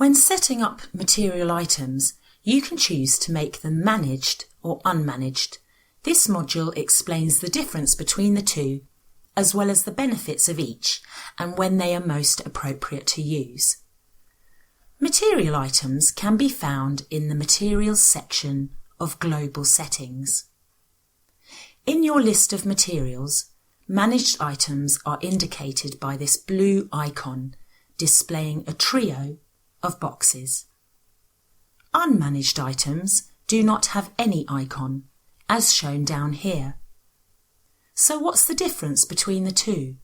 When setting up material items, you can choose to make them managed or unmanaged. This module explains the difference between the two, as well as the benefits of each and when they are most appropriate to use. Material items can be found in the Materials section of Global Settings. In your list of materials, managed items are indicated by this blue icon displaying a trio of boxes. Unmanaged items do not have any icon, as shown down here. So what's the difference between the two?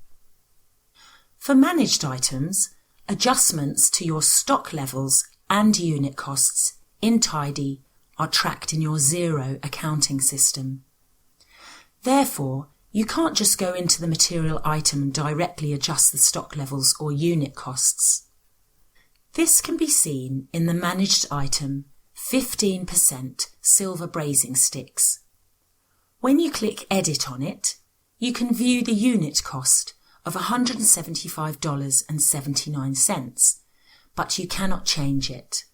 For managed items, adjustments to your stock levels and unit costs in Tidy are tracked in your zero accounting system. Therefore, you can't just go into the material item and directly adjust the stock levels or unit costs. This can be seen in the managed item 15% silver brazing sticks. When you click Edit on it, you can view the unit cost of $175.79, but you cannot change it.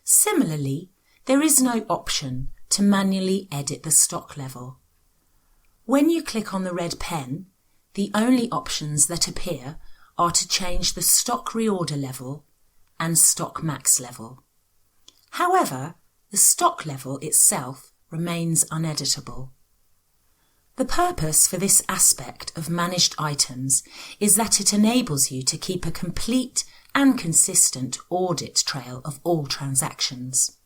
Similarly, there is no option to manually edit the stock level. When you click on the red pen, the only options that appear are to change the stock reorder level and stock max level. However, the stock level itself remains uneditable. The purpose for this aspect of managed items is that it enables you to keep a complete and consistent audit trail of all transactions.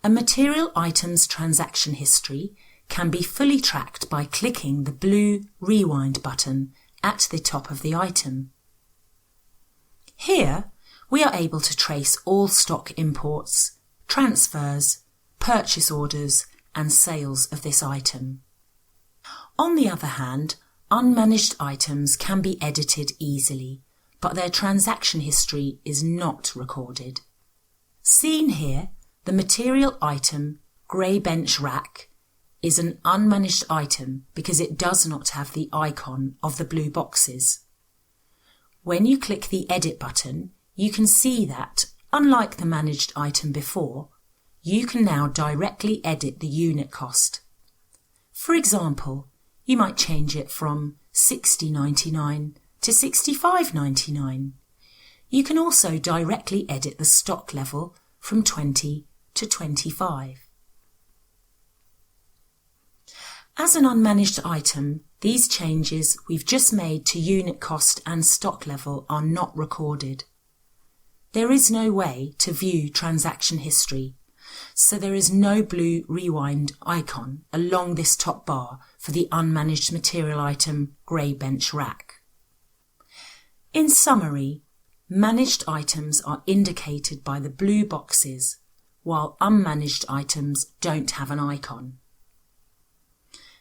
A material item's transaction history can be fully tracked by clicking the blue Rewind button at the top of the item. Here, we are able to trace all stock imports, transfers, purchase orders, and sales of this item. On the other hand, unmanaged items can be edited easily, but their transaction history is not recorded. Seen here, the material item grey bench rack is an unmanaged item because it does not have the icon of the blue boxes. When you click the Edit button, you can see that, unlike the managed item before, you can now directly edit the unit cost. For example, you might change it from $60.99 to $65.99. You can also directly edit the stock level from 20 to 25. As an unmanaged item, these changes we've just made to unit cost and stock level are not recorded. There is no way to view transaction history, so there is no blue rewind icon along this top bar for the unmanaged material item grey bench rack. In summary, managed items are indicated by the blue boxes, while unmanaged items don't have an icon.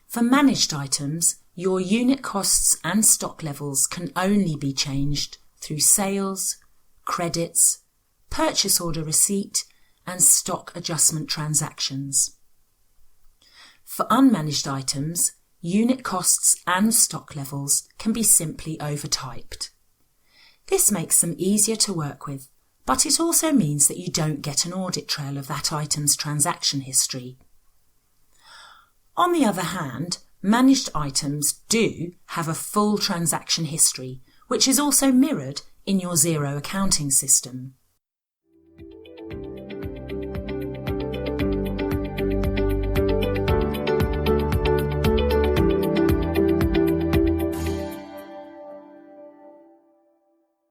For managed items, your unit costs and stock levels can only be changed through sales, credits, purchase order receipt, and stock adjustment transactions. For unmanaged items, unit costs and stock levels can be simply overtyped. This makes them easier to work with, but it also means that you don't get an audit trail of that item's transaction history. On the other hand, managed items do have a full transaction history, which is also mirrored in your zero accounting system.